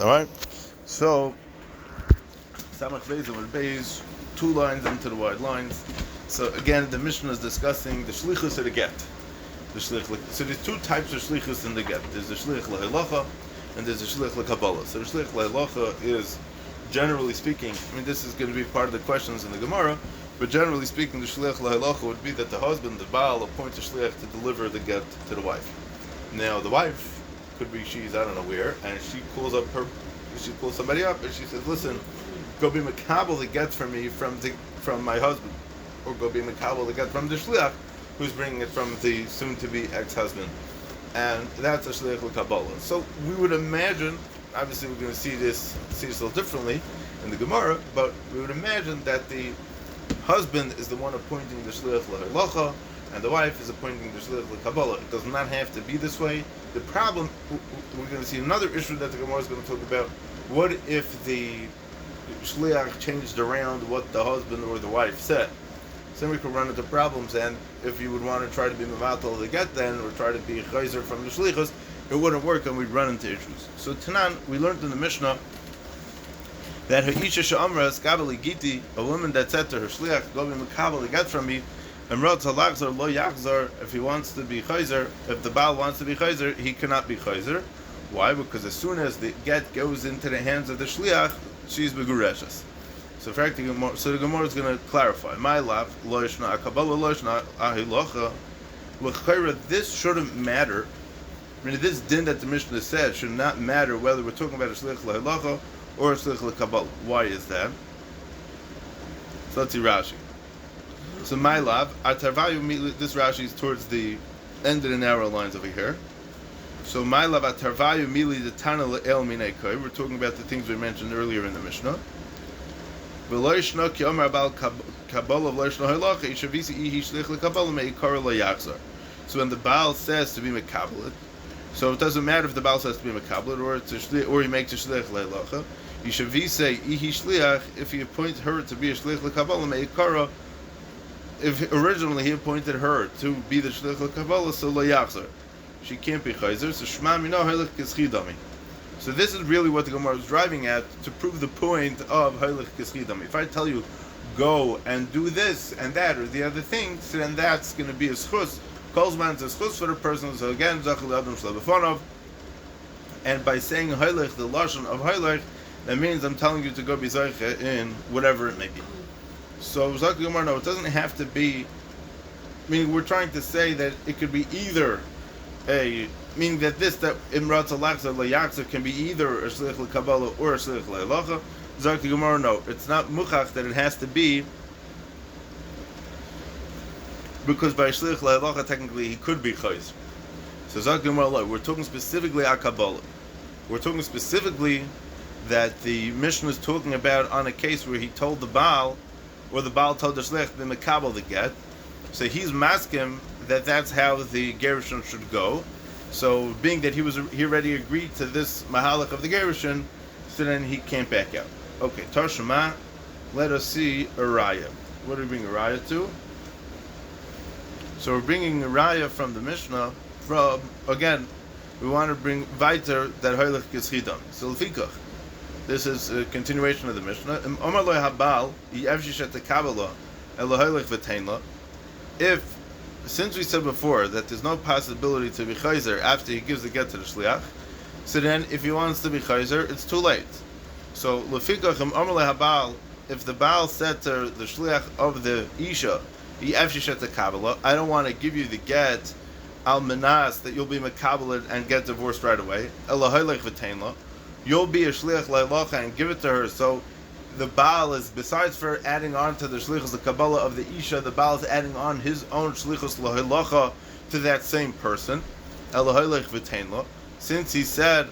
All right. So Samach Beis and Beis, 2 lines into the wide lines. So again, the Mishnah is discussing the shlichus of the get. So there's 2 types of shlichus in the get. There's the shliach להולכה and there's the shliach לקבלה. So the shliach להולכה is, generally speaking, I mean this is going to be part of the questions in the Gemara, but generally speaking, the shliach להולכה would be that the husband, the Baal, appoints a shliach to deliver the get to the wife. Now the wife could be she's I don't know where, and she calls somebody up and she says, listen, go be makabel the get from me from my husband, or go be makabel the get from the shliach who's bringing it from the soon-to-be ex-husband, and that's a shliach l'kabbalah. So we would imagine, obviously we're going to see this a little differently in the Gemara, but we would imagine that the husband is the one appointing the shliach l'holcha, and the wife is appointing the shliach l'kabbalah. It does not have to be this way. The problem, we're going to see another issue that the Gemara is going to talk about. What if the shliach changed around what the husband or the wife said? So we could run into problems, and if you would want to try to be mevatel the get then, or try to be chayzer from the shlichus, it wouldn't work, and we'd run into issues. So Tanan, we learned in the Mishnah that ha'isha she'amra eskabeli giti, a woman that said to her shliach, go be mekabel the get from me, and rot halachzor lo yachzor, if he wants to be chayzer, if the Baal wants to be chayzer, he cannot be chayzer. Why? Because as soon as the get goes into the hands of the shliach, she's begureshes. So the Gemara is going to clarify. My love, loishna akabala loishna ahilocha. L'chayra, this shouldn't matter. I mean, this din that the Mishnah said should not matter whether we're talking about a shliach lahilocha or a shliach lakabala. Why is that? So let's see Rashi. So my love, atarvayu. This Rashi is towards the end of the narrow lines over here. So my love, atarvayu mili the tana le'el minei koy. We're talking about the things we mentioned earlier in the Mishnah. So when the Baal says to be mekablet, so it doesn't matter if the Baal says to be mekablet or he makes a shliach le'holacha. He should say ihi shliach if he appoints her to be a shliach lekabbalah meikara. If originally he appointed her to be the shliach lekabbalah, so le'yachzor, she can't be chayzer. So shma mino halach kischidami. So this is really what the Gemara is driving at to prove the point of halach kischidami. If I tell you, go and do this and that or the other thing, so then that's going to be a schus. Kolzman is a schus for the person. So again, zachal adam shlebefonov. And by saying halach, the lashon of halach, that means I'm telling you to go be zayche in whatever it may be. So Zak Gemara, no, it doesn't have to be. I mean, we're trying to say that it could be either meaning that imrat alachza layachza can be either a shliach l'kabbalah or a shliach l'holacha. Zak Gemara, no, it's not muchach that it has to be, because by shliach l'holacha technically he could be chayz. So Zak Gemara, we're talking specifically akabbalah. We're talking specifically that the Mishnah is talking about on a case where he told the Baal, or the Baal told the shliach to be mekabel the get. So he's masking that that's how the gerushin should go. So being that he already agreed to this mahalach of the gerushin, so then he can't back out. Okay, Tarshama, let us see a raya. What do we bring a raya to? So we're bringing a raya from the Mishnah. Again, we want to bring weiter that halach kischidam. So lefikach, this is a continuation of the Mishnah. Omar lo habal yevshishet tekabala elohalach v'teinla. If, since we said before that there's no possibility to be chayzer after he gives the get to the shliach, so then if he wants to be chayzer, it's too late. So lefikach omar lo habal, if the Baal said to the shliach of the isha, yevshishet tekabala, I don't want to give you the get al menas that you'll be mekabeled and get divorced right away. Elohalach v'teinla. You'll be a shliach laholocha and give it to her. So the Baal is, besides for adding on to the shlichus the kabbalah of the isha, the Baal is adding on his own shlichus laholocha to that same person. Elohalach v'teinla. Since he said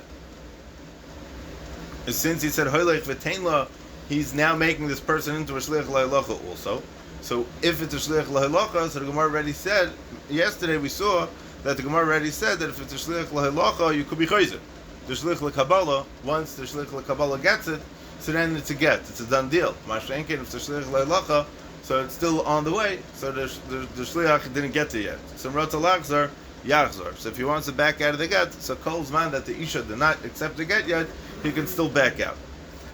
halach v'teinla, he's now making this person into a shliach laholocha also. So if it's a shliach laholocha, so the Gemara already said yesterday, we saw that the Gemara already said that if it's a shliach laholocha, you could be chayzer. The shliach l'kabbalah, once the shliach l'kabbalah gets it, so then it's a get, it's a done deal. Mashenkin, if it's a shliach l'holacha, so it's still on the way, so the shliach didn't get to it yet. So mrot alachzar, yachzor. So if he wants to back out of the get, so calls man that the isha did not accept the get yet, he can still back out.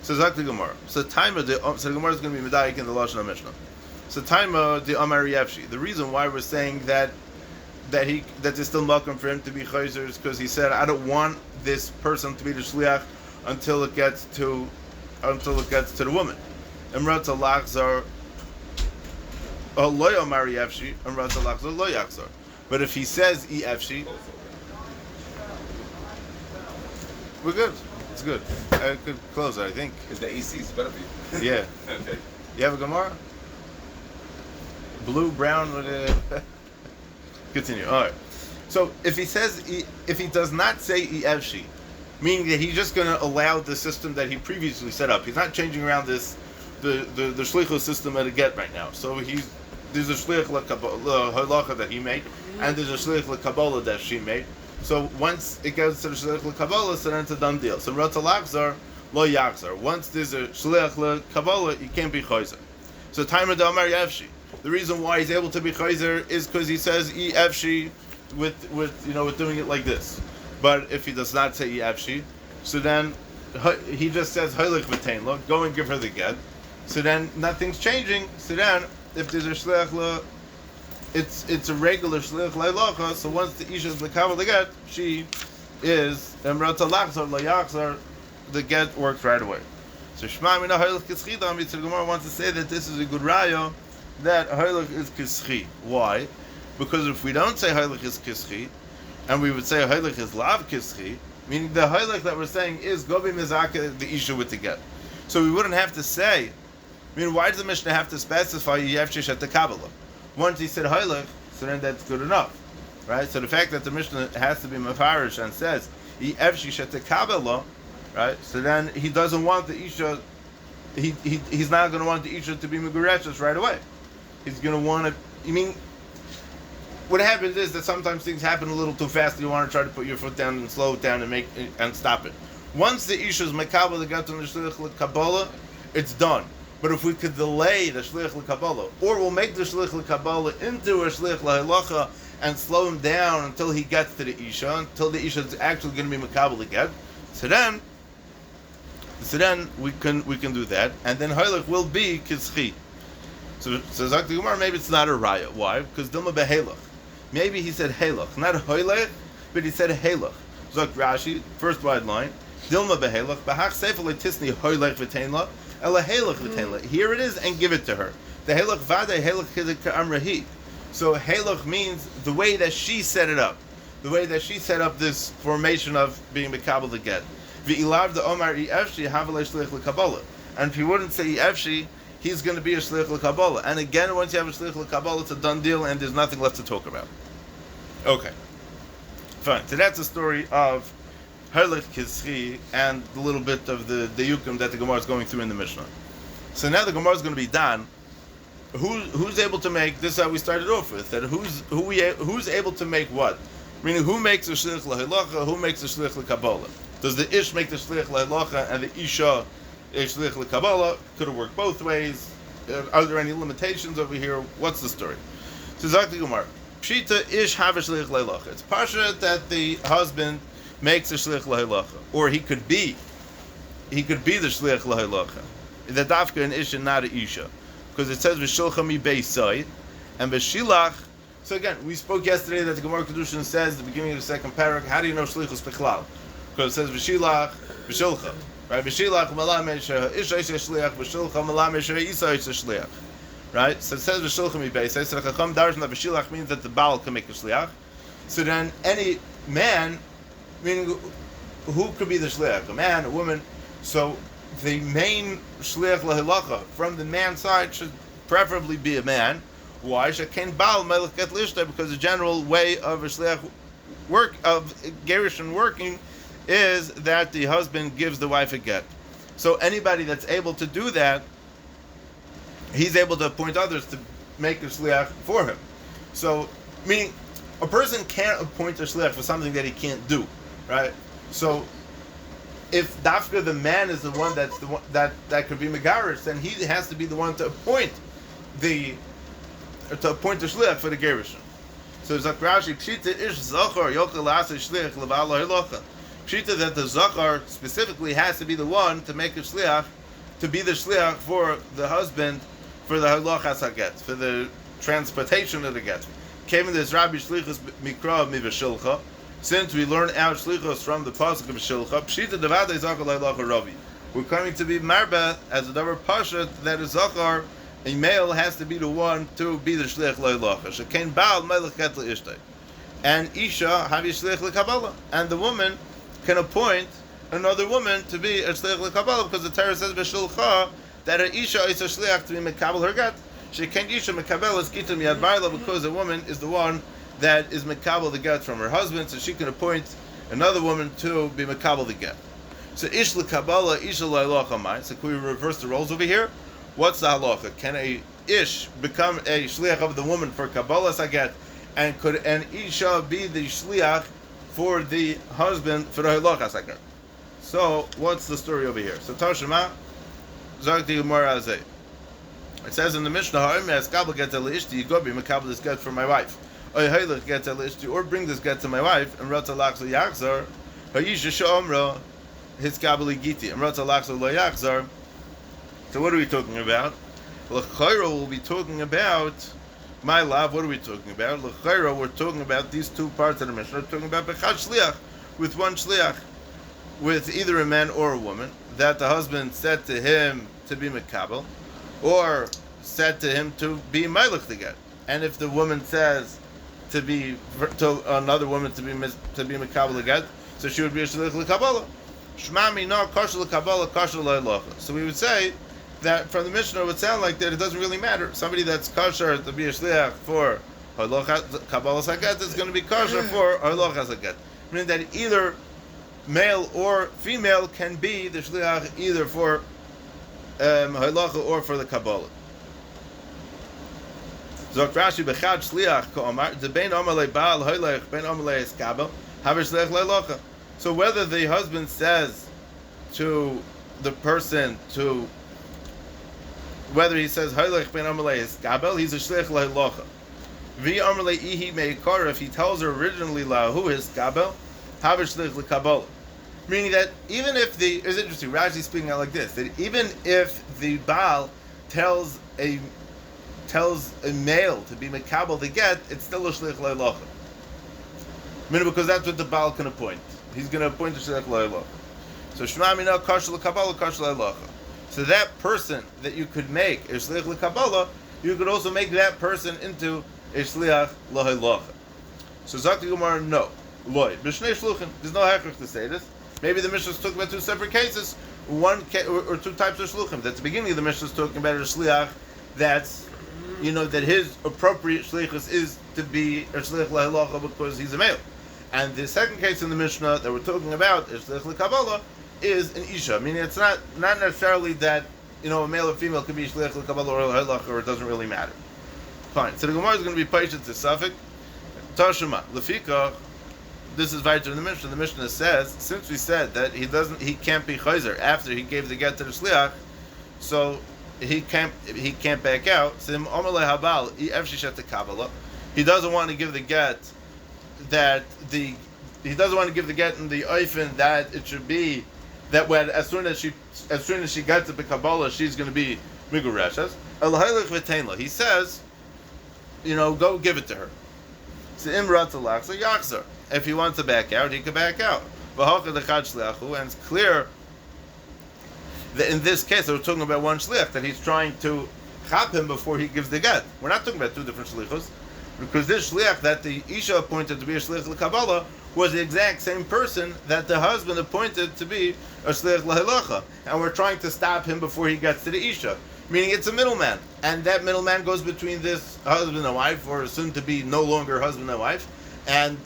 So Zak the Gemara. So the Gemara is going to be medayik in the Lashon HaMishnah. So Taima the Omar Yevshi. The reason why we're saying that there's still makom for him to be chayzer is because he said, I don't want this person to be the shliach until it gets to the woman. Imrat alachzar loy Omar Yevshi. Imrat alachzar loy yachzar. But if he says Efshi, we're good. It's good. I could close it, I think. Is the AC's better for you? Yeah. Okay. You have a Gemara? Blue, brown, continue. All right. So if he does not say Efshi, meaning that he's just going to allow the system that he previously set up. He's not changing around the shlichus system at a get right now. So there's a shliach להולכה that he made, and there's a shliach לקבלה that she made. So once it goes to the shliach לקבלה, so then it's a done deal. So rata lachzar lo yachzar. Once there's a shliach לקבלה, you can't be chayzer. So time of Omar Yevshi. The reason why he's able to be chayzer is because he says Efshi with doing it like this. But if he does not say Efshi, so then he just says Holich v'tein lo, go and give her the get. So then nothing's changing. So then if there's a shliach it's a regular shliach להולכה. So once the isha is lekabel the get, she is emrata lachzar lo yachzar. The get works right away. So Shema mina Holich kischida. The Gemara wants to say that this is a good raya that Holich is kischi. Why? Because if we don't say Holich is kischi, and we would say Holich is lav kischi, meaning the Holich that we're saying is gobi mizaka the isha with the get. So we wouldn't have to say. I mean, why does the Mishnah have to specify Yevshish at the Kabbalah? Once he said Holich, so then that's good enough, right? So the fact that the Mishnah has to be mafarish and says Yevshish at the Kabbalah, right? So then he doesn't want the isha. He's not going to want the isha to be megureshus right away. He's going to want to. I mean, what happens is that sometimes things happen a little too fast. And you want to try to put your foot down and slow it down and stop it. Once the isha is mekabel, the get on the shliach l'kabbalah, it's done. But if we could delay the shliach l'kabbalah, or we'll make the shliach l'kabbalah into a shliach l'holcha and slow him down until he gets to the isha, until the isha is actually going to be mekabel again. So then we can do that, and then Holich will be kischi. So Zak the Gemara, maybe it's not a raya. Why? Because Dilma behelach. Maybe he said helach, not Holich, but he said helach. Zak Rashi, first wide line. Dilma behelach, bahach sefer letisni Holich v'tein la, ela helach v'tein la. Here it is, and give it to her. The helach vade helach chizek ka'amrahi. So helach means the way that she set it up, the way that she set up this formation of being mekabel the get. V'ilav the Omar Efshi havalei shliach l'kabbalah. And if he wouldn't say Efshi, he's going to be a shliach l'kabbalah. And again, once you have a shliach l'kabbalah, it's a done deal, and there's nothing left to talk about. Okay, fine. So that's the story of Holich Kischi and a little bit of the yukim that the Gemara is going through in the Mishnah. So now the Gemara is going to be done. Who's able to make this? Is how we started off with that. Who's able to make what? Meaning, who makes a shliach l'holcha? Who makes a shliach l'kabbalah? Does the ish make the shliach l'holcha and the isha a shliach l'kabbalah? Could it work both ways? Are there any limitations over here? What's the story? So Zak the Gemara, pshita ish have a shliach l'holcha. It's pasha that the husband makes a shliach l'holcha, or he could be the shliach l'holcha. The dafka an ish and not an isha, because it says v'shilcha mi beisai and v'shilach. So again, we spoke yesterday that the Gemara Kedushin says at the beginning of the second parak. How do you know shlichus bechlal? Because it says v'shilach v'shilcha, right? V'shilach malamesh isha shliach, v'shilcha malamesh isa shliach, right? So it says v'shilcha mi beisai. So the Chacham darshan that v'shilach means that the baal can make a shliach. So then any man, meaning who could be the shliach? A man, a woman. So the main shliach l'halacha from the man's side should preferably be a man. Why? Shekain baal melech get lishta, because the general way of a shliach work of gerushin working is that the husband gives the wife a get. So anybody that's able to do that, he's able to appoint others to make a shliach for him. So, meaning a person can't appoint a shliach for something that he can't do, right? So if dafka the man is the one that's the one that could be megarish, then he has to be the one to appoint the shliach for the gerushin. So Zakrashi pshita ish zachar yochel asa shliach leval halacha. Pshita that the Zachar specifically has to be the one to make a Shliach, to be the Shliach for the husband, for the Halachas HaGet, for the transportation of the get. Came in this Rabbi Shlichus Mikra Mivashilcha, since we learn out Shlichus from the Pasuk of Shilcha, Pshita Devadei Zachar Leilach Ravi. We're coming to be Marba as a Davar Pashat that a Zachar, a male, has to be the one to be the Shliach Leilach. Shekain Baal Melech Get Le'ishtay. And Isha Havi Shliach Lekabala. And the woman can appoint another woman to be a Shliach Lekabala, because the Torah says B'Shilcha that an Isha is a Shliach to be Mekabel her get. She can't Isha Mekabel is Gitin Miyad Barla, because a woman is the one that is Mekabel the get from her husband, so she can appoint another woman to be Mekabel the get. So Ish Lekabala, Isha Leilocha Mai. So can we reverse the roles over here? What's the halacha? Can a Ish become a Shliach of the woman for Kabbalah Saget, and could an Isha be the Shliach for the husband for the Halachas HaGet? So what's the story over here? So Tashema Zog the Umar Azay. It says in the Mishnah, "Ha'omer Eskabel get Laishti, you go be Makabel this get for my wife. Or Halach get Laishti, or bring this get to my wife. And Rata Lachzo Yachzar, Ha'isha Shomra, his Kabel Giti, and Rata Lachzo Lo Yachzar." So what are we talking about? L'chayra will be talking about my love. What are we talking about? L'chayra, we're talking about these two parts of the Mishnah. We're talking about Bechad Shliach, with one Shliach, with either a man or a woman, that the husband said to him to be Mekabel, or said to him to be Melech to get. And if the woman says to another woman to be Mekabel to get, so she would be a Shliach L'Kabbalah. Shmami no Kasher L'Kabbalah, Kasher L'Halachah. So we would say that from the Mishnah it would sound like that it doesn't really matter. Somebody that's kosher to be a shliach for Kabbalah Saget is going to be kosher for Halachas HaGet. Meaning that either male or female can be the shliach either for Halacha or for the Kabbalah. Zok Rashi bechad shliach ka'omar the bein omar le'baal hoylech bein omar le'eskabel haver shliach le'locha. So whether the husband says to the person to whether he says Hoylech ben Amalei is Gabel, he's a Shliach Laholocha. Vi Amalei Ihi Meikar, if he tells her originally Lahu is Gabel, have a Shliach L'Kabbalah. Meaning that even if it's interesting, Rashi speaking out like this, that even if the Baal tells a male to be Mekabel the get, it's still a Shliach Laholocha. Meaning because that's what the Baal can appoint. He's going to appoint a Shliach Laholocha. So Shema Mina Kasher L'Kabbalah, Kasher Laholocha. So that person that you could make a Shliach L'Kabbalah, you could also make that person into a Shliach L'Halachah. So Zakti Gumar, no. Loy. B'shnei Shluchim. There's no hachrich to say this. Maybe the Mishnah is talking about two separate cases, or two types of Shluchim. At the beginning of the Mishnah is talking about a Shliach that's, that his appropriate Shlichus is to be a Shliach L'Halachah because he's a male. And the second case in the Mishnah that we're talking about, a Shliach L'Kabbalah, is an Isha. Meaning it's not necessarily that a male or female could be Shliach L'Kabbalah or Halachah, or it doesn't really matter. Fine. So the Gemara is going to be patient to Safik. Tashema Lefika. This is weiter in the Mishnah. The Mishnah says, since we said that he can't be Chayzer after he gave the get to the Shliach, so he can't back out. So he doesn't want to give the get he doesn't want to give the get in the oifen that it should be that when as soon as she gets to the Kabbalah, she's going to be migureshas. He says, go give it to her. So yachzor. If he wants to back out, he can back out. And it's clear that in this case, we're talking about one shliach that he's trying to chap him before he gives the get. We're not talking about two different shlichos, because this shliach that the Isha appointed to be a shliach l'Kabbalah was the exact same person that the husband appointed to be a shliach l'Halachah, and we're trying to stop him before he gets to the Isha. Meaning it's a middleman, and that middleman goes between this husband and wife, or soon to be no longer husband and wife, and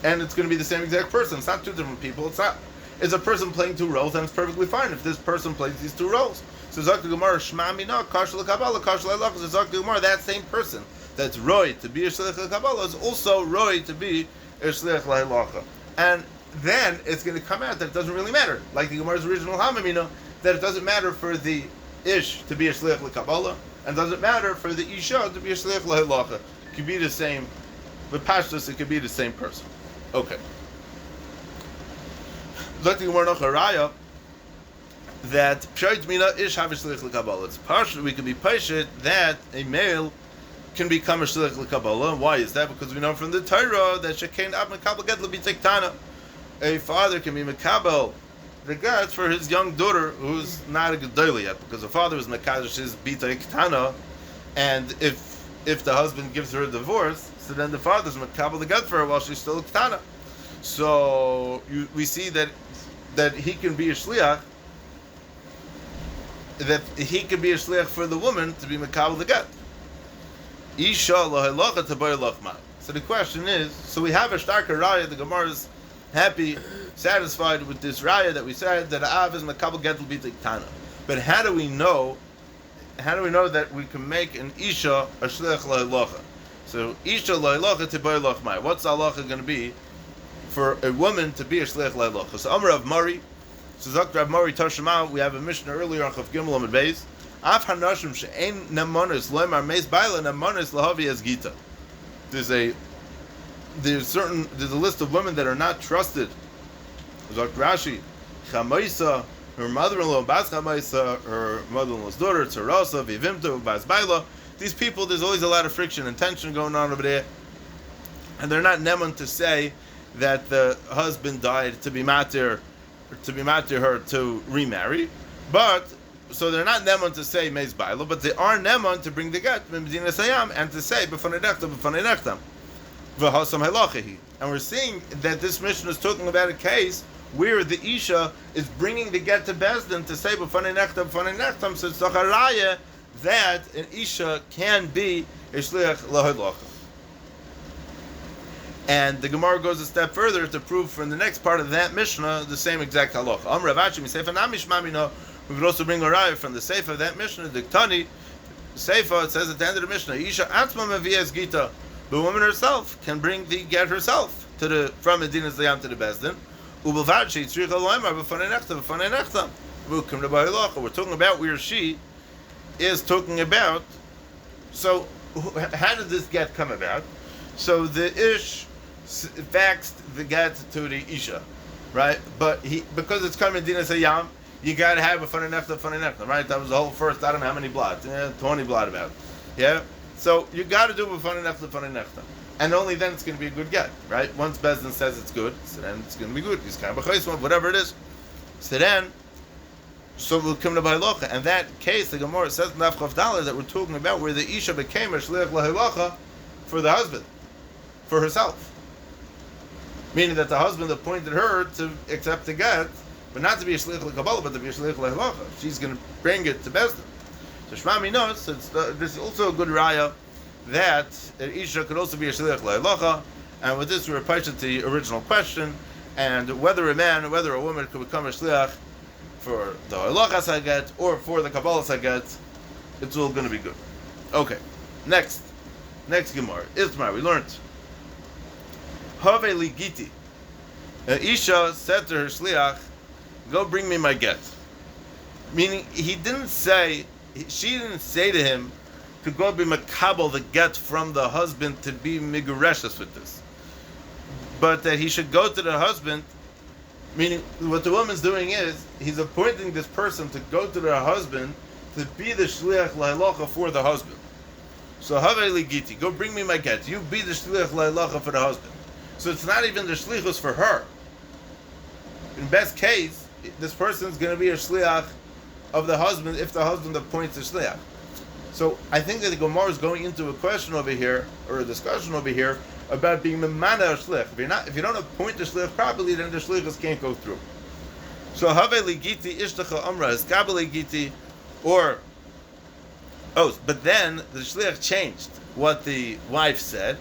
it's going to be the same exact person. It's not two different people. It's a person playing two roles, and it's perfectly fine if this person plays these two roles. So Zakti Gemara, Shema Mina, Kasher L'Kabbalah, Kasher L'Halachah. So Zakti Gemara, that same person that's Roy to be a Shliach L'Kabbalah is also Roy to be a Shliach L'Halachah. And then it's going to come out that it doesn't really matter, like the Gemara's original Hamamina, that it doesn't matter for the Ish to be a Shliach L'Kabbalah, and doesn't matter for the Isha to be a Shliach L'Halachah. It could be the same, with Pashtus, it could be the same person. Okay. Zakti Gemara noch a raya that Pshait Mina ish have a shliach l'kabbalah. It's partially we can be patient that a male can become a shliach l'kabbalah. Why is that? Because we know from the Torah that shekain ab mekabel get l'bitektana. A father can be mekabel the get for his young daughter who's not a gedolah yet, because the father is mekadosh his bitektana, and if the husband gives her a divorce, so then the father's mekabel the get for her while she's still a ketana. So we see that he can be a shliach. That he can be a shliach for the woman to be mekabel the get. Isha laholocha taboy lachma. So the question is, so we have a starker raya. The Gemara is happy, satisfied with this raya that we said that Av is makabel get l'bitektana. But how do we know? How do we know that we can make an isha a shliach laholocha? So isha laholocha taboy lachma. What's the halacha going to be for a woman to be a shliach laholocha? So Omer of Mari. So Dr. Rav Mari Tashema, we have a Mishnah earlier on Chav Gimel Amud Beis. Af hanashim she'ein nemonis loymar meis baila nemonis lahavi as gita. There's a list of women that are not trusted. Dr. Rashi, Chamaisa, her mother-in-law, Bas Chamaisa, her mother-in-law's daughter, Tzarasa, Vivimta, Bas Baila. These people, there's always a lot of friction and tension going on over there, and they're not nemon to say that the husband died to be matir her to remarry, but so they're not nemon to say meis bailo, but they are nemon to bring the get medina sayam and to say b'fanei nechtam v'hasam halachahi. And we're seeing that this mission is talking about a case where the isha is bringing the get to Bezdin to say b'fanei nechtam. So it's a raya that an isha can be a shliach laholcha. And the Gemara goes a step further to prove from the next part of that Mishnah the same exact halacha. We could also bring a raya from the Seifa of that Mishnah, the Ktani. Seifa, it says at the end of the Mishnah, Isha atma mevias gita. The woman herself can bring the get herself from Medina Zayam to the Bezdin. We're talking about where she is talking about. So, how did this get come about? So the ish faxed the get to the isha, right? But because it's coming Medina Sayam, you got to have a funny nechta, right? That was the whole first, I don't know how many blot, 20 blot about, yeah? So you got to do a funny nechta. And only then it's going to be a good get, right? Once Bezdin says it's good, so then it's going to be good. He's kind of whatever it is. So we'll come to Bahalocha. And that case, the Gemara says in Nafchav Dalet that we're talking about where the isha became a shliach laholocha for the husband, for herself. Meaning that the husband appointed her to accept the get, but not to be a shliach l'kabbalah, but to be a shliach laholocha. She's going to bring it to Bezdin. So Shmami knows this is also a good raya that Isha could also be a shliach laholocha. And with this, we're approaching the original question, and whether a woman could become a shliach for the holocha saget or for the kabbalah saget, it's all going to be good. Okay, next Gemara. Ismar, we learned. Have ligiti. Isha said to her shliach, "Go bring me my get." Meaning, she didn't say to him to go be makabel the get from the husband to be migureshes with this, but that he should go to the husband. Meaning, what the woman's doing is he's appointing this person to go to the husband to be the shliach laholocha for the husband. So have ligiti, go bring me my get. You be the shliach laholocha for the husband. So it's not even the shlichus for her. In best case, this person is going to be a shliach of the husband if the husband appoints a shliach. So I think that the Gemara is going into a question over here, or a discussion over here, about being memana a shliach. If you don't appoint the shliach properly, then the shlichus can't go through. So have ligiti ishtacha amra is kabel ligiti, but then the shliach changed what the wife said,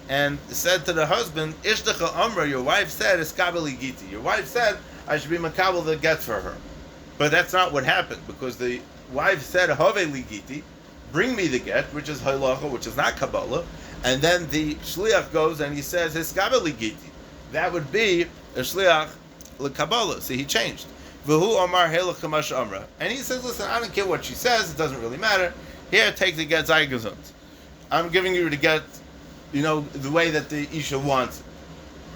and said to the husband, Ishtacha Amra, your wife said, is kabeli giti. Your wife said, I should be makabel the get for her. But that's not what happened, because the wife said, Have ligiti, bring me the get, which is halacha, which is not kabbalah, and then the shliach goes and he says, his kabeli giti. That would be a shliach l'kabbalah. See, he changed. V'hu Omar helach kamash amra. And he says, listen, I don't care what she says, it doesn't really matter. Here, take the get zaygezunt. I'm giving you the get, the way that the Isha wants it,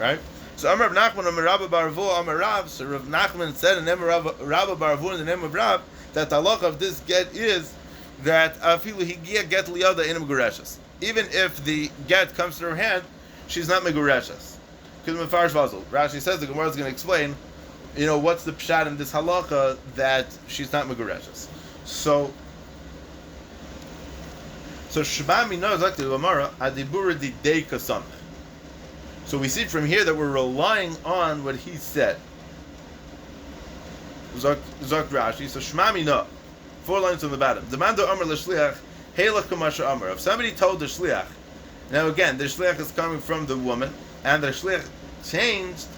right? So Amar Rav Nachman, Amar Rabba Bar Avuha, Amar Rav. So Rav Nachman said in the name of Rabba Bar Avuha, in the name of Rav, that the halakha of this get is that afilu higia get liyada in megureshas. Even if the get comes to her hand, she's not megureshas. Because Mefarish Vazal, Rashi says the Gemara is going to explain, what's the pshat in this halakha that she's not megureshas. So Shema Mina Zakti Amara Adibura Di Dei Kasamach. So we see from here that we're relying on what he said. Zok Rashi. So Shema Mina, 4 lines on the bottom. Demando Amar LeShliach Heilach Kamasha Amar. If somebody told the Shliach, now again, the Shliach is coming from the woman, and the Shliach changed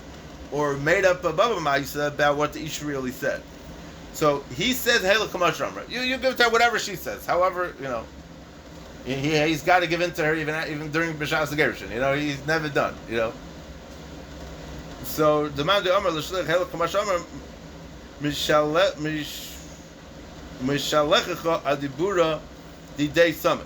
or made up a Baba Maisa about what the Ish really said. So he says Heilach Kamasha Amar. You give to her whatever she says. However, he's got to give in to her even during B'Shas Gerushin. He's never done. So the man the Amar l'shliach Heilach Kamash Amar Mishalechecha Adibura Didei Samech.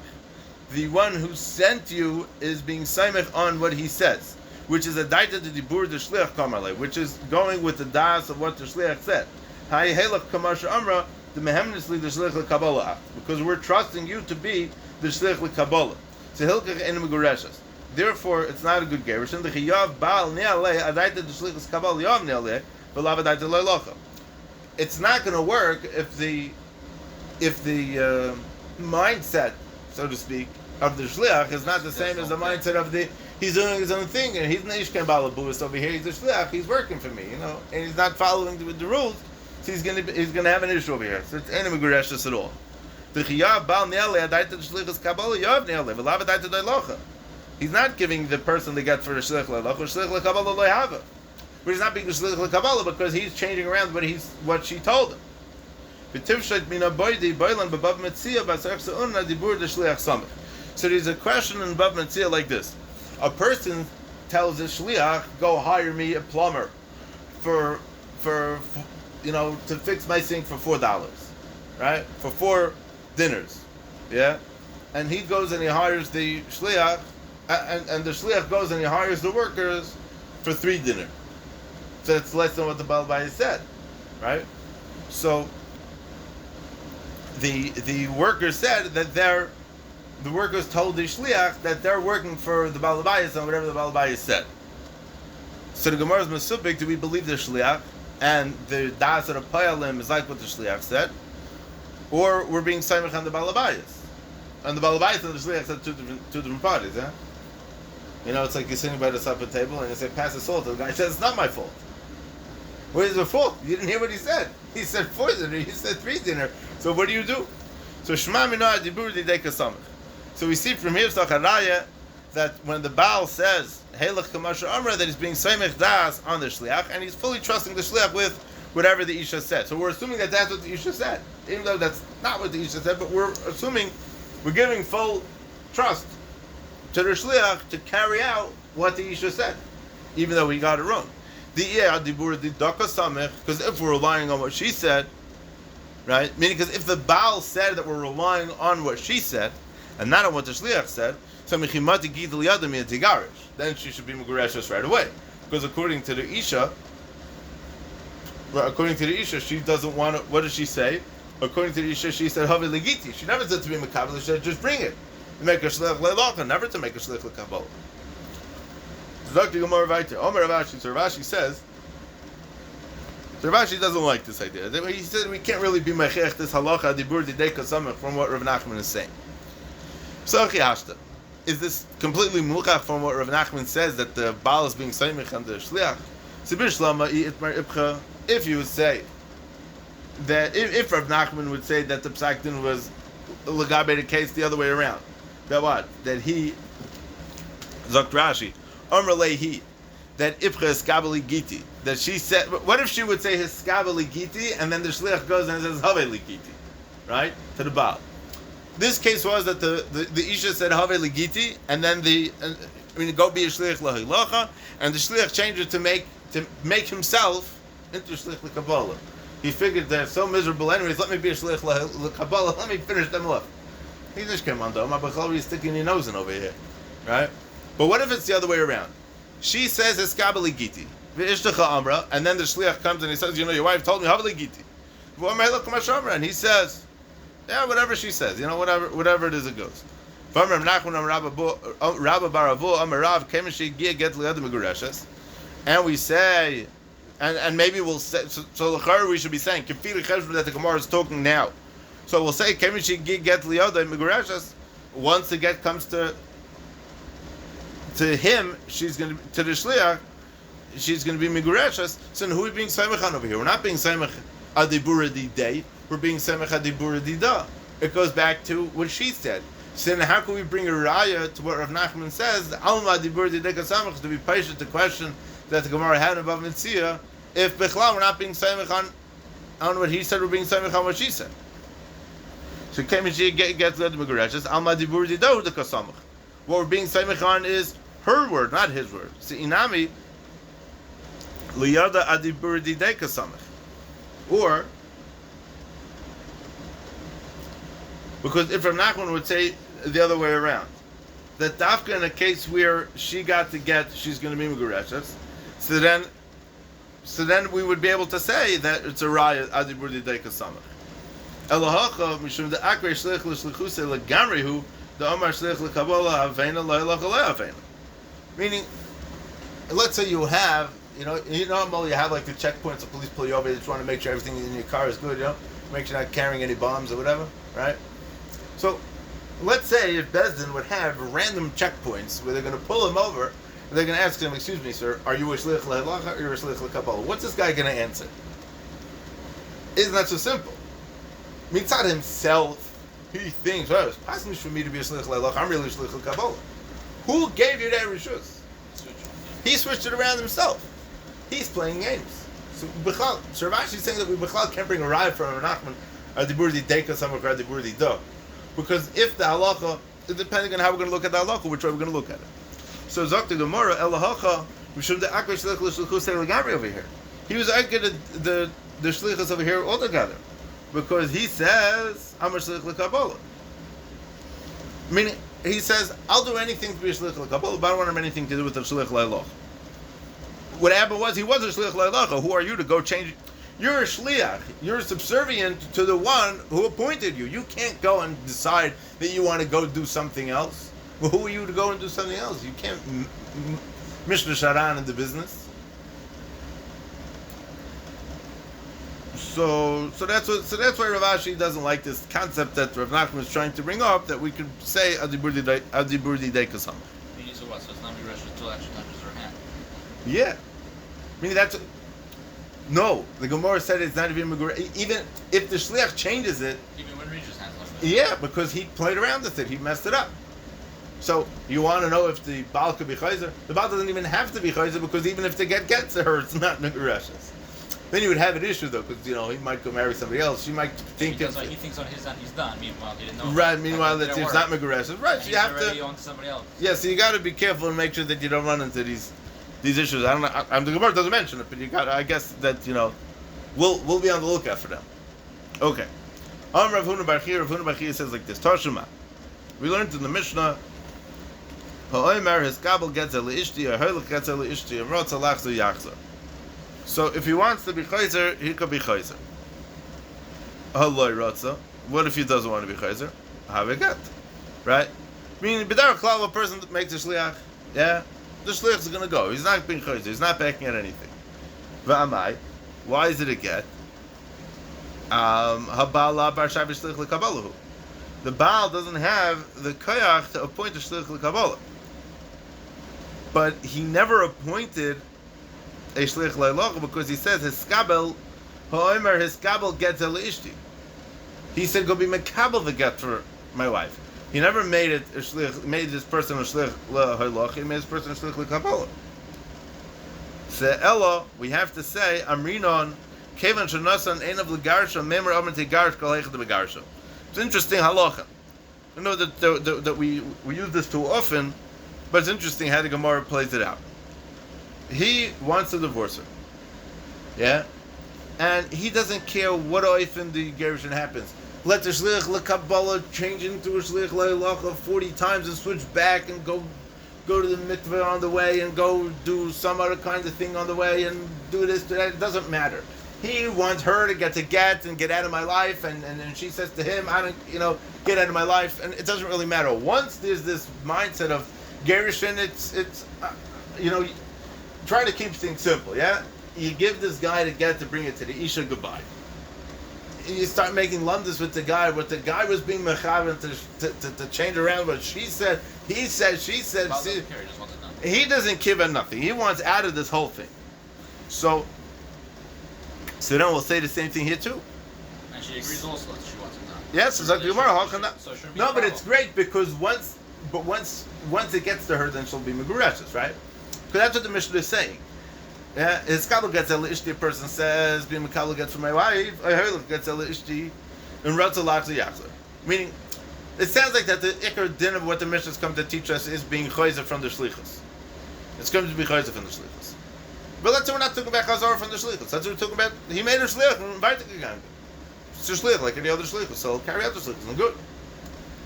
The one who sent you is being samech on what he says, which is a daita de dibur the shliach kamarle, which is going with the das of what the shliach said. Hay Heilach Kamash Amra the mehemnisli the shliach lekabala, because we're trusting you to be the shliach lekabala. So hilkach en megureshas. Therefore, it's not a good gerushin. The chiyav baal ne'aleh adaita the shliach lekabala yav ne'aleh v'lav adaita laholocha. It's not going to work if the mindset, so to speak, of the shliach is not the same as the mindset of he's doing his own thing, and he's neishken balabus over here. He's a shliach. He's working for me, and he's not following the rules. So he's going to have an issue over here. So it's any megureshus at all. The chiyav bal ne'aleh adaita the shliach lekabala yav ne'aleh v'lav adaita laholocha. He's not giving the person the get for the shliach laholocha. Shliach lekabala lo yahava. But he's not being the shliach lekabala because he's changing around what she told him. So there's a question in Bav Metzia like this: a person tells his shliach, "Go hire me a plumber for to fix my sink for $4, right? For 4 dinners, yeah." And he goes and he hires the shliach, and the shliach goes and he hires the workers for 3 dinners. So it's less than what the Baal Bayis said, right? So the workers said that the workers told the shliach that they're working for the Baal Bayis and whatever the Baal Bayis said. So the Gemara is mesubik, do we believe the shliach and the das of the payalim is like what the shliach said, or we're being samech on the Baal Bayis? And the Baal Bayis and the shliach said two different parties, huh? It's like you're sitting by the supper table and you say, "Pass the salt." The guy says, "It's not my fault." What is the fault? You didn't hear what he said. He said 4 dinner. He said 3 dinner. So what do you do? So Shema Mina Dibur Didei Kasamech. So we see from here Sacharaya that when the Baal says Heilach Kamasha Amra, that he's being Samech Das on the Shliach, and he's fully trusting the Shliach with whatever the Isha said. So we're assuming that that's what the Isha said, even though that's not what the Isha said. But we're assuming we're giving full trust to the Shliach to carry out what the Isha said, even though we got it wrong. Because if we're relying on what she said, right? Meaning, because if the Baal said that we're relying on what she said and not on what the Shliach said, so then she should be Megureshus right away. Because according to the Isha, she doesn't want to. What does she say? According to the Isha, she said Havi Legiti. She never said to be Mekabel. She said just bring it. Make a Shliach Le'locha, never to make a Shliach Lekabel. Omar Ravashi. So Ravashi says, Ravashi doesn't like this idea. He said we can't really be mechech this halacha dibur didei kasamech from what Rav Nachman is saying. So is this completely muchach from what Rav Nachman says that the Baal is being samech on the shliach? If you would say that if Rav Nachman would say that the psak din was legabe the case the other way around, that what? That he Zok Rashi Lehi, that Ifcha Eskabali Giti, that she said, what if she would say Eskabali Giti, and then the Shliach goes and says Haveli Giti, right? To the Baal. This case was that the Isha said Haveli Giti, and then go be a Shliach Laholocha, and the Shliach changed it to make himself into Shliach L'Kabbalah. He figured they're so miserable anyways, let me be a Shliach L'Kabbalah, let me finish them off. He just came on though, my Bachal is sticking your nose in over here, right? But what if it's the other way around? She says "Eskabel גיטין." V'ishtecha amra, and then the shliach comes and he says, your wife told me "Havli גיטין." And he says, yeah, whatever she says, whatever it is, it goes. And we say, and maybe we'll say, so l'chara we should be saying, that the Gemara is talking now. So we'll say, once the get comes to him, she's going to the shliach, she's going to be migureshes. So who are we being samech on over here? We're not being samech adibura di day. We're being samech adibura di da. It goes back to what she said. So then how can we bring a raya to what Rav Nachman says? Alma adibura di day kasamech, to be patient to question that the Gemara had above Mitzia. If Bechla we're not being samech on what he said, we're being samech on what she said. So Kemichi gets the migureshes. Alma adibura di da the kasamech. What we're being samech on is her word, not his word. So inami liyada adibur didei kasamech, or because if Rav Nachman would say the other way around, that dafka in a case where she got to get, she's going to be megureshes, so then we would be able to say that it's a raya adibur didei kasamech. Elahacha mishum the akrei shliach l'shlichuse legamrihu the Omar shliach lekabla havena laholacha lehavena. Meaning, let's say you have, normally you have like the checkpoints, the police pull you over, they just want to make sure everything in your car is good, make sure you're not carrying any bombs or whatever, right? So, let's say if Bezdin would have random checkpoints where they're going to pull him over, and they're going to ask him, excuse me, sir, are you a shliach laholacha or you're a shliach lekabla? What's this guy going to answer? Isn't that so simple? Mitzad himself, he thinks, well, it's possible for me to be a shliach laholacha, I'm really a shliach lekabla. Who gave you that rishus? He switched it around himself. He's playing games. So Bechal, Rashi is saying that we Bechal can't bring a raya from Rav Nachman adibur didei kasamech or adibur dida, because if the halacha, depending on how we're going to look at the halacha, which way we're going to look at it. So Zok the Gemara elahacha mishum the akrei shliach l'shlichus legamri over here. He was arguing the shlichus over here altogether, because he says I'm a shliach lekabala. Meaning, he says, I'll do anything to be a shliach lekabala, but I don't want to have anything to do with the shliach laholacha. What happened was, he was a shliach laholacha. Who are you to go change? You're a shliach. You're subservient to the one who appointed you. You can't go and decide that you want to go do something else. Well, who are you to go and do something else? You can't Mishnah Sharan in the business. So that's why Rav Ashi doesn't like this concept that Rav Nachman is trying to bring up, that we could say adibur didei kasamech. Meaning, so what? So it's not megureshes until actually touches her hand. Yeah, meaning no. The Gemara said it's not even megureshes. Even if the shliach changes it, even when it reaches hands like that. Yeah, because he played around with it. He messed it up. So you want to know if the baal could be chayzer? The baal doesn't even have to be chayzer, because even if the get gets to her, it's not megureshes. Then you would have an issue though, because he might go marry somebody else. She might think he thinks on his end he's done. Meanwhile, he didn't know. Right. Meanwhile, it's not megureshes. Right. So you have to. On to somebody else. Yeah. So you got to be careful and make sure that you don't run into these issues. I don't know. The Gemara doesn't mention it, but you got. I guess that we'll be on the lookout for them. Okay. Rav Huna bar Chia says like this. Tashuma. We learned in the Mishnah. Ha'omer his kabel gets le'ishti, or ha'holech gets le'ishti, and rotza lachzu yachzer. So if he wants to be chayzer, he could be chayzer. Haloi rotza. What if he doesn't want to be chayzer? Have a get, right? Meaning, b'dar klal, a person that makes a shliach, yeah, the shliach is going to go. He's not being chayzer. He's not backing at anything. V'amai, why is it a get? Habala bar shavi shliach l'kabalahu. The Baal doesn't have the koyach to appoint a shliach l'kabala, but he never appointed a shliach laholacha, because he says his kabel, ha'omer his kabel gets le'ishti. He said go be mekabel the get for my wife. He never made it a shliach, made this person a shliach laholacha. He made this person a shliach l'kabala. So Ella, we have to say amrinon kevan shanasan einav legarsha memer omer tegarsh kol heichad begarsha. It's interesting halacha. I know that we use this too often, but it's interesting how the Gemara plays it out. He wants to divorce her, yeah, and he doesn't care what often the gerushin happens. Let the shliach lekabala change into a shliach laholacha 40 times and switch back and go go to the mikveh on the way and go do some other kind of thing on the way and do this, do that. It doesn't matter. He wants her to get and get out of my life, and she says to him, I don't, get out of my life, and it doesn't really matter. Once there's this mindset of gerushin, it's try to keep things simple, yeah? You give this guy to get to bring it to the Isha, goodbye. You start making lumdus with the guy, what the guy was being mechavan to change around what she said, he said, she said. He doesn't give a nothing. He wants out of this whole thing. So then we'll say the same thing here too. And she agrees also that she wants it now. Yes, it's like how can that? So no, but it's great because once it gets to her, then she'll be megureshes, right? Because that's what the Mishnah is saying. Yeah, his kabel gets a laishti. A person says, "Being kabel gets from my wife." I heard gets a laishti, and ratza lachzi yachzer. Meaning, it sounds like that the ikar din of what the Mishnah has come to teach us is being chayzer from the shlichus. It's going to be chayzer from the shlichus. But let's say we're not talking about chazar from the shlichus. Let's say we're talking about he made a shliach and invited again. It's a shliach like any other shlichus, so carry out the shlichus and good.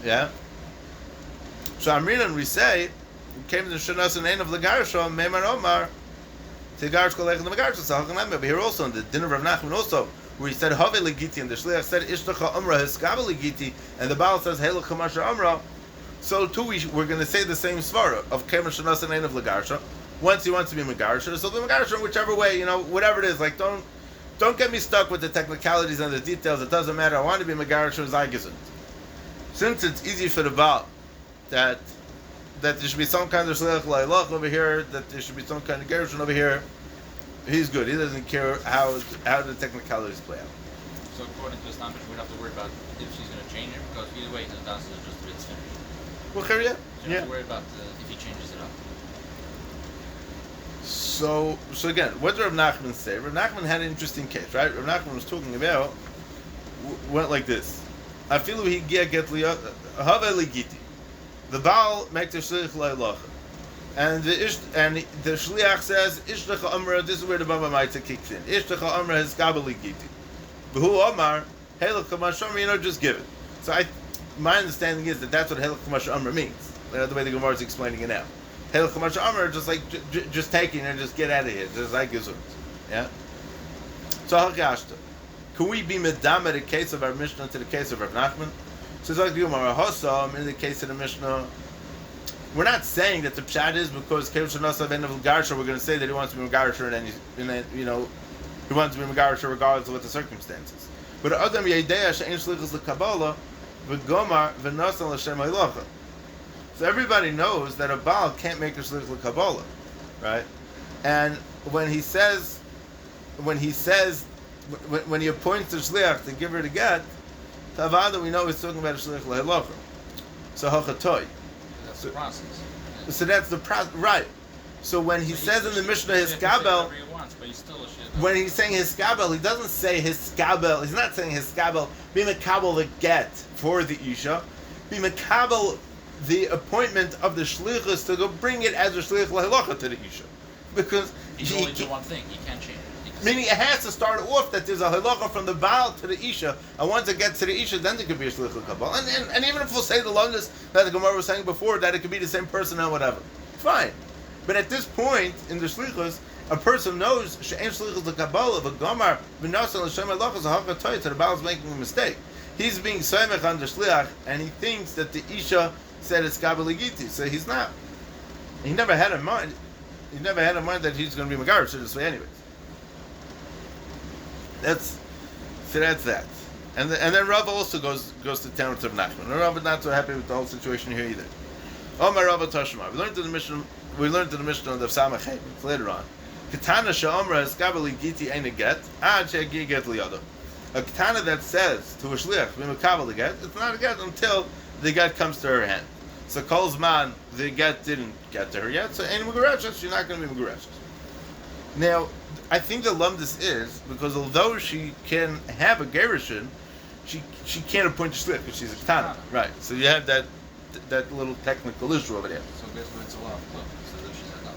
Yeah. So Amrinan we say came to the shanas and ein of the garsha meimar omar. But here also in the dinner of Rav Nachman also, where he said Have גיטין, the Shliach said Ishtacha Umra Hiskabel גיטין, and the Baal says Heilach Kamasha Umra. So too we're going to say the same svara of Kemer Shanas and Ein of Lagarsha. Once he wants to be Megarsha, so the Megarsha whichever way, whatever it is, like don't get me stuck with the technicalities and the details. It doesn't matter. I want to be Megarsha as I gesund. Since it's easy for the Baal that there should be some kind of Shliach Lahulcha over here, that there should be some kind of Gershon over here, he's good. He doesn't care how the technicalities play out. So according to Islam, we don't have to worry about if she's going to change it, because either way, the dance is just it's finished. Well, you don't have to worry about if he changes it up. So again, what did Rav Nachman say? Rav Nachman had an interesting case, right? Rav Nachman was talking about, went like this. Afilu higia get hava ligiti. The Baal makes a shliach lahulcha, and the shliach says ishtacha amra. This is where the Baba Maitza kicks in. Ishtacha amra is kabbalah giti. V'hu amar heilach kamash amra. Just give it. So my understanding is that that's what heilach kamash amra means. The way the Gemara is explaining it now. Heilach kamash amra, just like just taking it, just get out of here, just like gesund. Yeah. So hakashta. Can we be medama the case of our Mishnah to the case of Rav Nachman? So it's like the Gemara Hossam in the case of the Mishnah. We're not saying that the pshat is because Kev Shanasav and Garsha, we're going to say that he wants to be Garsha and then he wants to be Garsha regardless of what the circumstances. But Adam Yedeya she'en shlichus lekabala v'gomar v'nasan l'shem ha'locha. So everybody knows that a Baal can't make a shlichus lekabala, right? And when he appoints the shliach to give her the get, Tavada, we know he's talking about a shliach lahulcha. So hachatoy. That's the process. So that's the process, right? So when he says in the Mishnah hiskabel, when he's saying hiskabel, he doesn't say hiskabel. He's not saying hiskabel. Be mekabel the get for the isha. Be mekabel the appointment of the shlichus to go bring it as a shliach lahulcha to the isha, because he can only do one thing. He can't change it. Meaning it has to start off that there's a halacha from the Baal to the Isha, and once it gets to the Isha, then there could be a shliach l'kabal. And even if we'll say the longest that the Gemara was saying before, that it could be the same person and whatever, fine. But at this point in the shlichus, a person knows she'en shlichus l'kabal of a gomar v'nasan l'shem halacha zahakatoy that the Baal is making a mistake. He's being soymech on the shliach, and he thinks that the Isha said it's kabbalah giti, so he's not. He never had in mind. He never had in mind that he's going to be megarish this way, anyways. That's that, and then Rav also goes to town with Rav Nachman. And Rav is not so happy with the whole situation here either. Omar Rav Tashma. We learned in the Mishnah of the Samachet later on. Katana she'omra eskabeli giti ein get ad she'gi get liyado. A katana that says to a shliach b'mekabel get, it's not a get until the get comes to her hand. So Kol's man, the get didn't get to her yet, so any megureshes, she's not going to be megureshes. Now, I think the lumdus is because although she can have a gerushin, she can't appoint a shliach because she's a katana, right? So you have that little technical issue over there. So basically, it's a lot of club. So that she's not.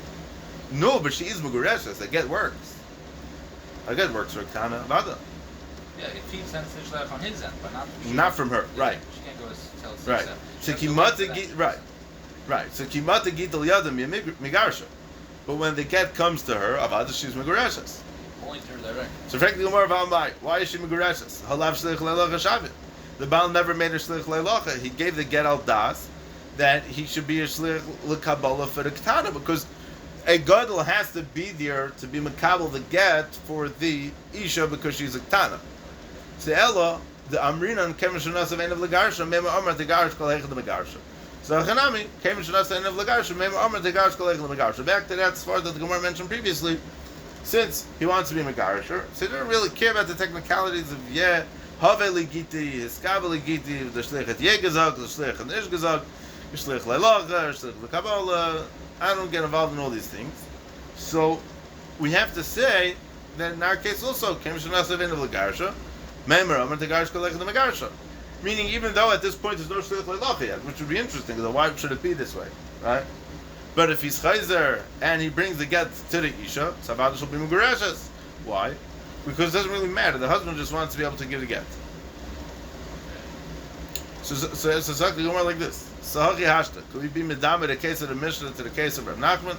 No, but she is megureshes. A get works. A get works for a katana. Vada. Yeah, if he sends the shliach on his end, but not from her, right? She can't go tell his right. So right. Right. So kimata gital yadam migarsha. But when the get comes to her, avada she's migurashas. Only through direct. So frankly, why is she migurashas? Halav shliach leilocha shavit. The Baal never made a shliach leilocha. He gave the get al das that he should be a shliach lekabala for the ketana, because a gadol has to be there to be makabel the get for the isha because she's a ketana. So Ella, the amrinan kemishanas of end of legarsha, mema omar the garish kolech the megarsha. So Hanami came in Shanas end of Lagarsha, maybe Omar the Garsh Kolech Megarsha. Back to that far that the Gemara mentioned previously, since he wants to be Megarsher, so he doesn't really care about the technicalities of Have Ligiti, Hiskava Ligiti, the Shliach at Yegazog, the Shliach at Ishgazog, the Shliach Lelocha, the Shliach Lekabala. I don't get involved in all these things. So we have to say that in our case also came in Shanas end of Lagarsha, maybe Omar the Garsh Kolech Megarsha. Meaning, even though at this point there's no shliach lelocha yet, which would be interesting, though why should it be this way, right? But if he's chayzer and he brings the get to the isha, savada shall be mugurashes. Why? Because it doesn't really matter. The husband just wants to be able to give the get. So exactly more like this. Sahachi hashta. Could we be medama the case of the Mishnah to the case of Rav Nachman?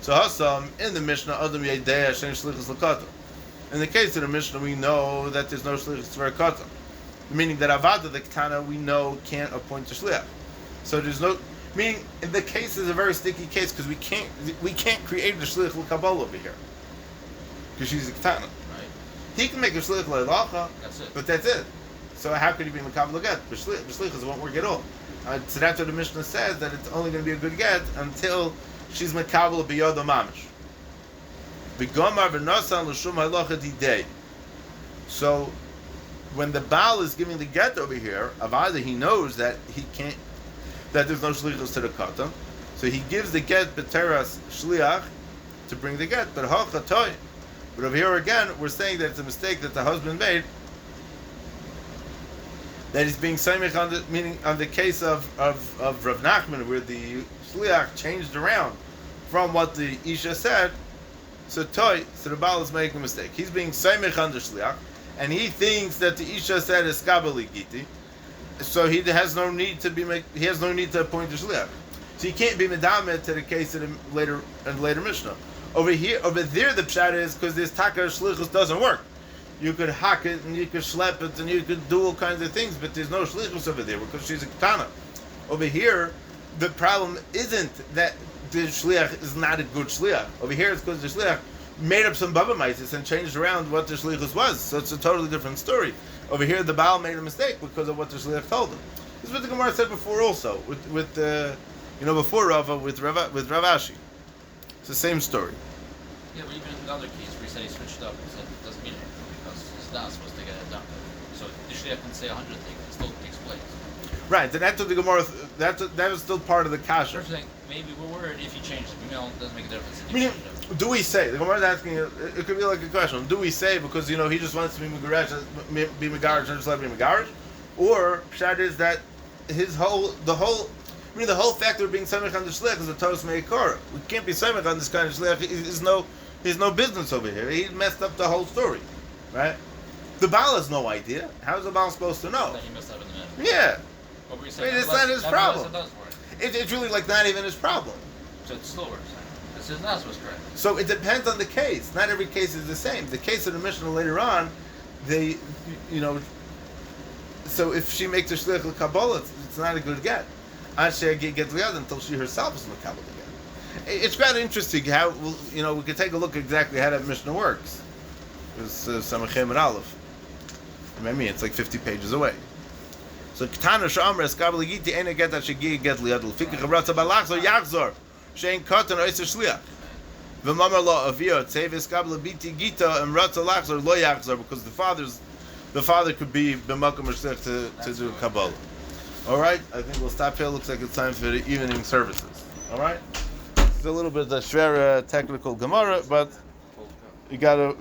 So hasam in the Mishnah adam yedei shen shlichus lekata. In the case of the Mishnah, we know that there's no shlichus for kata. Meaning that avada the ketana we know can't appoint a shliach. So there's no meaning. The case is a very sticky case because we can't create a shliach l'kabala over here because she's a ketana. Right. He can make a shliach l'halacha. That's it. But that's it. So how could he be makabel get? The shliach won't work at all. So that's what the Mishnah says, that it's only going to be a good get until she's makabel b'yod mamish. B'gomar v'nosan l'shum halacha didei. So when the Baal is giving the get over here, avada he knows that he can't, that there's no shlichus to the katan, so he gives the get b'teras shliach to bring the get. But hocha toy. But over here again, we're saying that it's a mistake that the husband made. That he's being samech on the meaning on the case of Rav Nachman, where the shliach changed around from what the isha said. So the Baal is making a mistake. He's being samech on the shliach. And he thinks that the isha said is kabali giti, so he has no need to appoint the shliach. So he can't be medameh to the case of the later Mishnah. Over there, the pshat is because this taka shlichus doesn't work. You could hack it and you could schlep it and you could do all kinds of things, but there's no shlichus over there because she's a ketana. Over here, the problem isn't that the shliach is not a good shliach. Over here, it's because the shliach made up some baba maitis and changed around what the shlichus was. So it's a totally different story. Over here, the Baal made a mistake because of what the shliach told him. This is what the Gemara said before, also before Rava with Rav Ashi. It's the same story. Yeah, but even in the other case where he said he switched up, he said it doesn't mean anything because his das was to get it done. So the shliach can say 100 things, it still takes place. Right, and that's what the Gemara. That was still part of the kasha. Maybe we're worried if he changed it. It doesn't make a difference. Meaning, do we say the Gemara is asking? It could be like a question. Do we say because he just wants to be megarish and just let me megarish, or pshat is that the whole factor of being samech on the shliach is a tos meikora. We can't be samech on this kind of shliach. He's no business over here. He messed up the whole story, right? The Baal has no idea. How is the Baal supposed to know? That he messed up in the middle. Yeah. It's not his problem. It It's really like not even his problem. So it still works. Because his nas was correct. So it depends on the case. Not every case is the same. The case of the Mishnah later on, so if she makes a shliach l'kabbalah, it's not a good get. Asher get liad until she herself is l'kabbalah again. It's quite interesting how we can take a look exactly how that Mishnah works. It's Samachem and Aleph. I mean, it's like 50 pages away. So Ketana Shomer Eskabel Giti Ena Get that Shegi Get Liadl Fikach Rabta Balachzor Yachzor Shein Katan Oiser Shliach. V'Mamar Lo Avir Tzev Eskabel Biti Gita and Rabta Lachzor Lo Yachzor because the father could be b'makom shliach to do Kabbalah. All right, I think we'll stop here. Looks like it's time for the evening services. All right, it's a little bit of a schwer technical Gemara, but you gotta